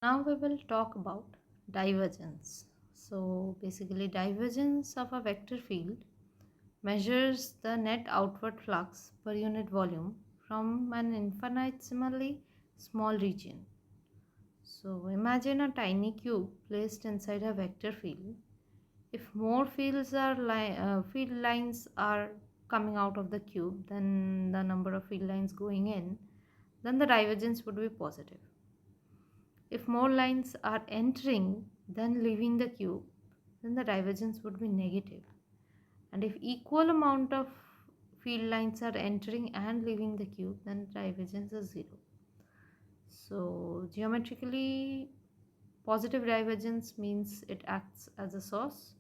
Now we will talk about divergence. So basically divergence of a vector field measures the net outward flux per unit volume from an infinitesimally small region. So imagine a tiny cube placed inside a vector field. If more field lines are coming out of the cube than the number of field lines going in, then the divergence would be positive. If more lines are entering than leaving the cube, then the divergence would be negative. And if equal amount of field lines are entering and leaving the cube, then divergence is 0. So geometrically, positive divergence means it acts as a source,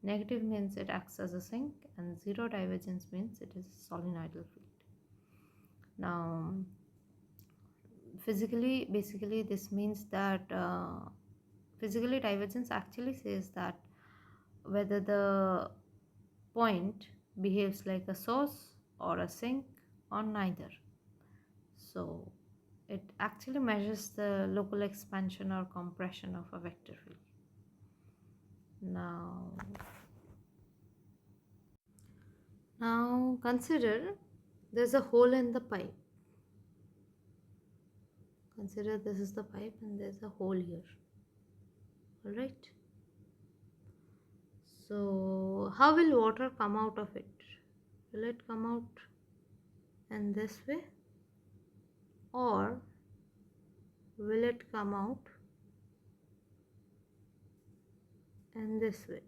negative means it acts as a sink, and zero divergence means it is a solenoidal field. Now physically, basically this means that physically divergence actually says that whether the point behaves like a source or a sink or neither. So it actually measures the local expansion or compression of a vector field. Now consider there's a hole in the pipe. Consider this is the pipe and there's a hole here. Alright. So how will water come out of it? Will it come out in this way, or will it come out in this way?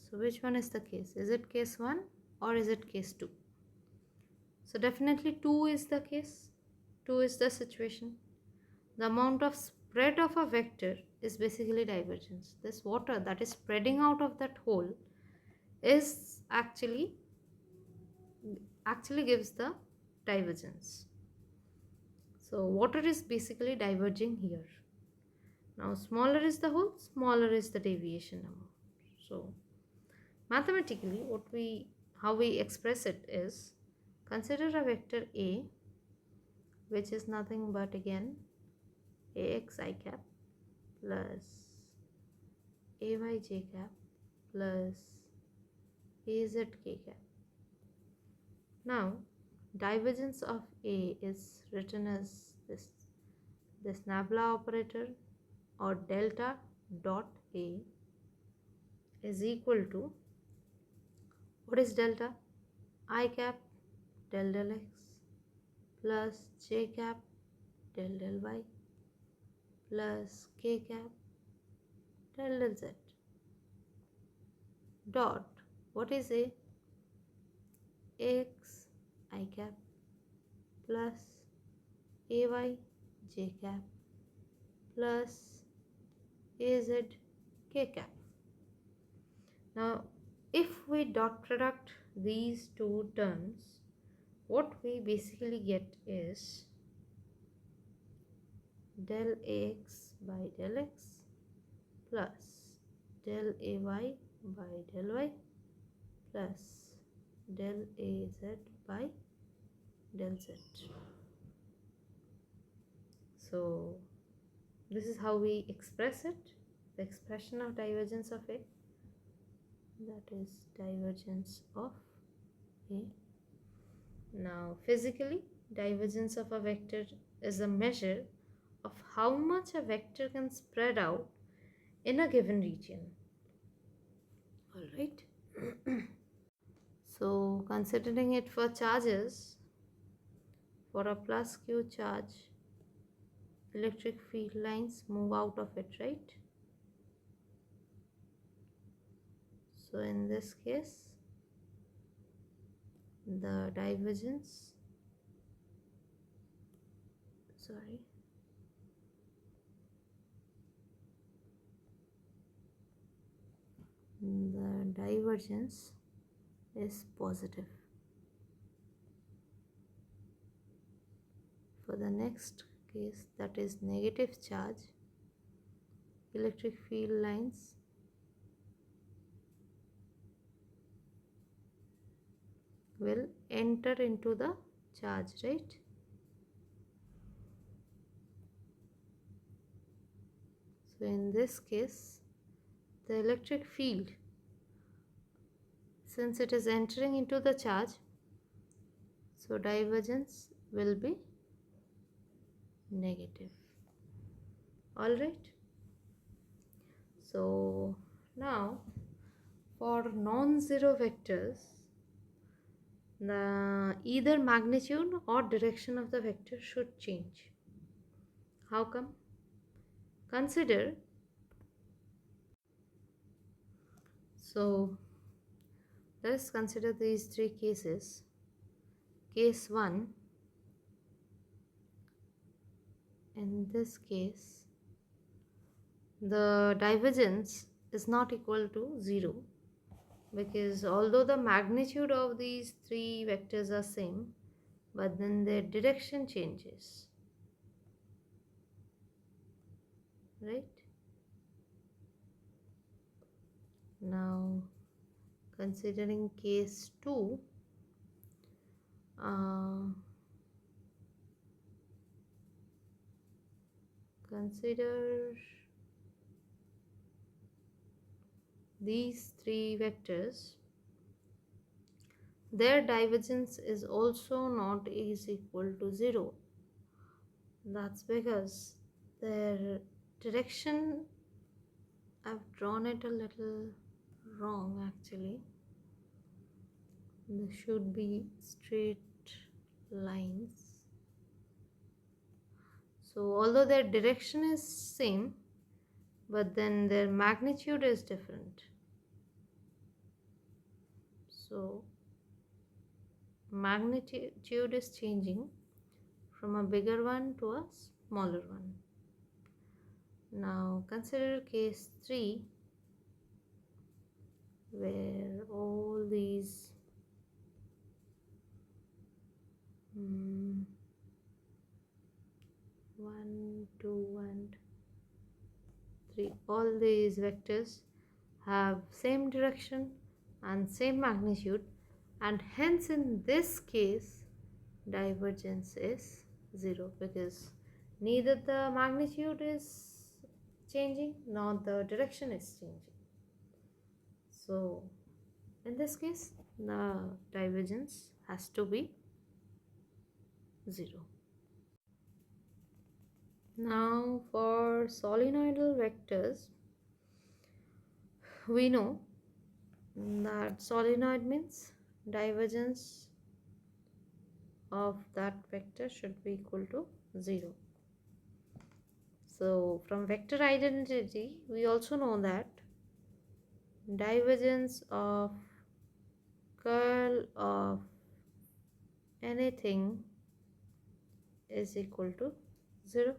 So which one is the case? Is it case 1 or is it case 2? So definitely 2 is the case. 2 is the situation. The amount of spread of a vector is basically divergence. This water that is spreading out of that hole is actually gives the divergence. So water is basically diverging here. Now smaller is the hole, smaller is the deviation amount. So mathematically how we express it is, consider a vector A, which is nothing but again ax I cap plus ay j cap plus az k cap. Now divergence of A is written as this nabla operator, or delta dot A is equal to, what is delta? I cap del del x plus j cap del del y plus k cap del del z dot, what is A? X I cap plus ay j cap plus az k cap. Now if we dot product these two terms, what we basically get is del ax by del x plus del ay by del y plus del az by del z. So this is how we express it, the expression of divergence of A, that is divergence of A. Now physically, divergence of a vector is a measure of how much a vector can spread out in a given region. Alright. So considering it for charges, for a plus q charge, electric field lines move out of it, right? So in this case, the divergence, the divergence is positive. For the next case, that is negative charge, electric field lines will enter into the charge, right? So in this case, the electric field, since it is entering into the charge, so divergence will be negative. Alright. So now for non-zero vectors, the either magnitude or direction of the vector should change. How come? Consider, so let's consider these three cases. Case 1, in this case, the divergence is not equal to 0, because although the magnitude of these three vectors are same, but then their direction changes, right? Now considering case 2, consider these three vectors, their divergence is also not is equal to 0. That's because their direction, I've drawn it a little wrong actually. There should be straight lines. So although their direction is same, but then their magnitude is different. So magnitude is changing from a bigger one to a smaller one. Now consider case 3, where all these 1, 2 and 3, all these vectors have same direction and same magnitude, and hence in this case divergence is 0, because neither the magnitude is changing nor the direction is changing. So in this case the divergence has to be 0. Now for solenoidal vectors, we know that solenoid means divergence of that vector should be equal to 0. So from vector identity we also know that divergence of curl of anything is equal to 0.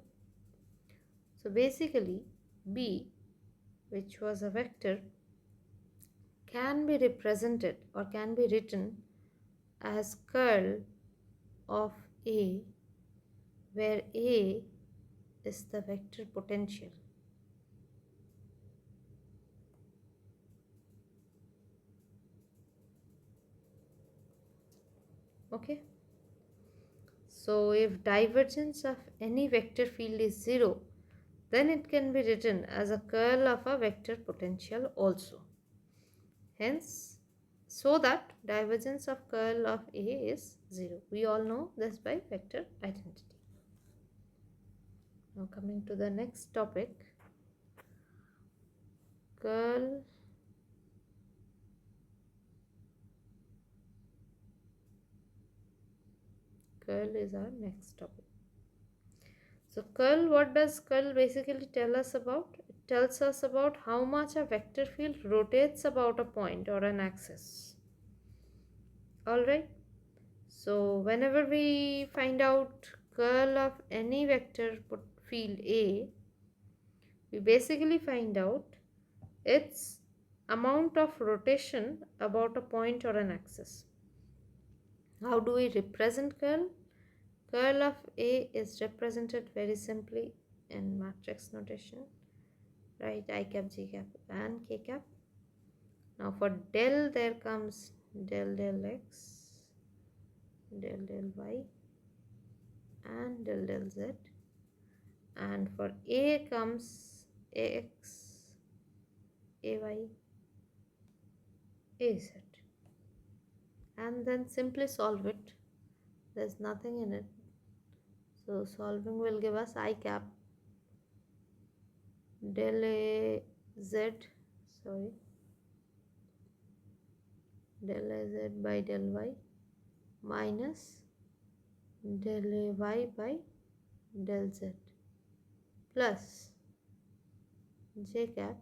So basically B, which was a vector, can be represented or can be written as curl of A, where A is the vector potential. Okay, so if divergence of any vector field is 0, then it can be written as a curl of a vector potential also. Hence, so that divergence of curl of A is 0. We all know this by vector identity. Now coming to the next topic, curl is our next topic. So curl, what does curl basically tell us about? It tells us about how much a vector field rotates about a point or an axis. Alright, so whenever we find out curl of any vector field A, we basically find out its amount of rotation about a point or an axis. How do we represent curl? Curl of A is represented very simply in matrix notation. Right, I cap, J cap and K cap. Now for del there comes del x, del y and del z, and for A comes ax, ay, az, and then simply solve it. There's nothing in it, so solving will give us I cap del a z, sorry, del a z by del y minus del a y by del z plus j cap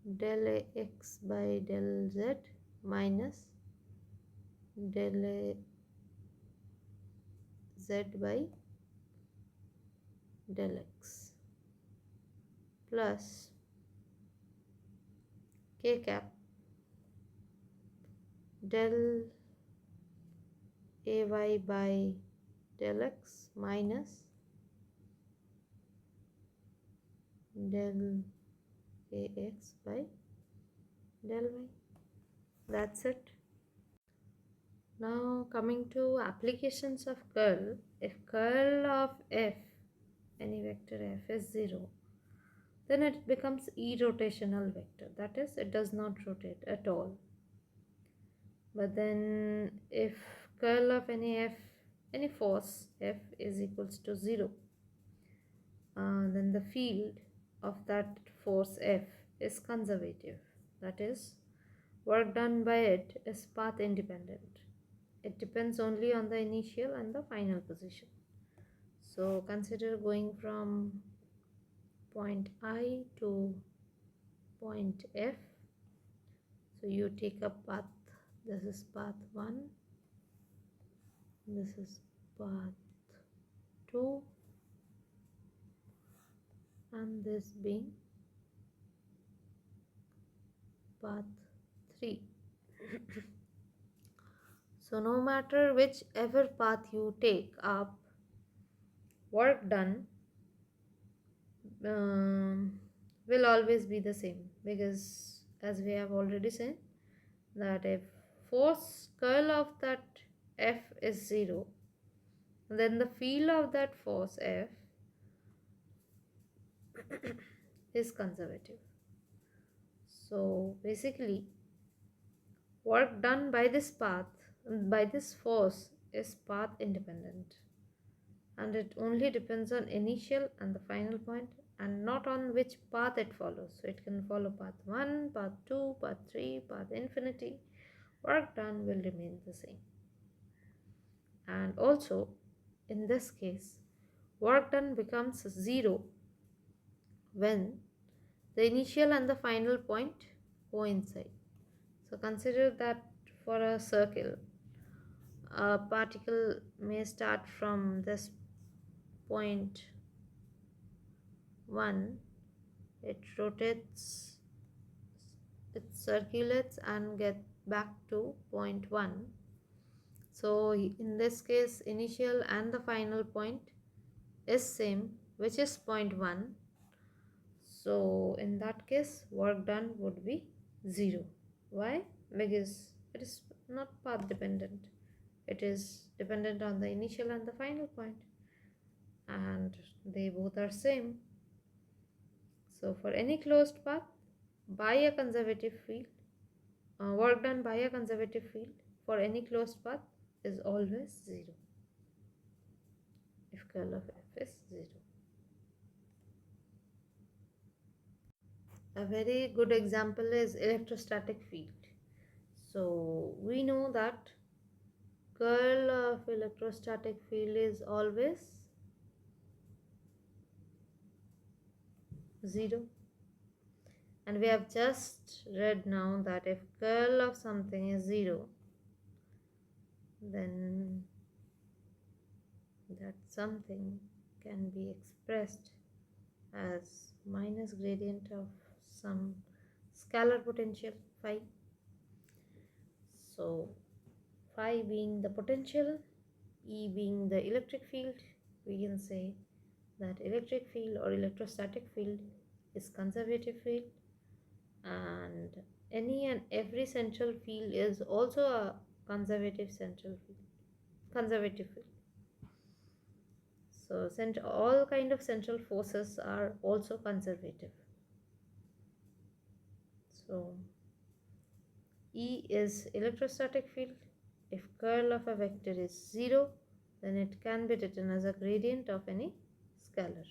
del a x by del z minus del a z by del x plus k cap del ay by del x minus del ax by del y. That's it. Now coming to applications of curl. If curl of f, any vector f, is 0, then it becomes irrotational vector. That is, it does not rotate at all. But then if curl of any force f is equals to 0, then the field of that force f is conservative. That is, work done by it is path independent. It depends only on the initial and the final position. So consider going from point I to point F. So you take a path. This is path 1. This is path 2. And this being path 3. So no matter whichever path you take up, work done will always be the same, because as we have already said that if force curl of that f is 0, then the field of that force f is conservative. So basically work done by this force is path independent, and it only depends on initial and the final point and not on which path it follows. So it can follow path 1, path 2, path 3, path infinity. Work done will remain the same. And also in this case, work done becomes 0 when the initial and the final point coincide. So consider that for a circle, a particle may start from this point 1, it rotates, it circulates and get back to point 1. So in this case, initial and the final point is same, which is point 1. So in that case, work done would be 0. Why? Because it is not path dependent. It is dependent on the initial and the final point, and they both are same. So for any closed path by a conservative field, work done by a conservative field for any closed path is always 0 if curl of f is 0. A very good example is electrostatic field. So we know that curl of electrostatic field is always 0, and we have just read now that if curl of something is 0, then that something can be expressed as minus gradient of some scalar potential phi. So phi being the potential, E being the electric field, we can say that electric field or electrostatic field is conservative field, and any and every central field is also a conservative field. So all kind of central forces are also conservative. So E is electrostatic field. If curl of a vector is 0, then it can be written as a gradient of any scalar.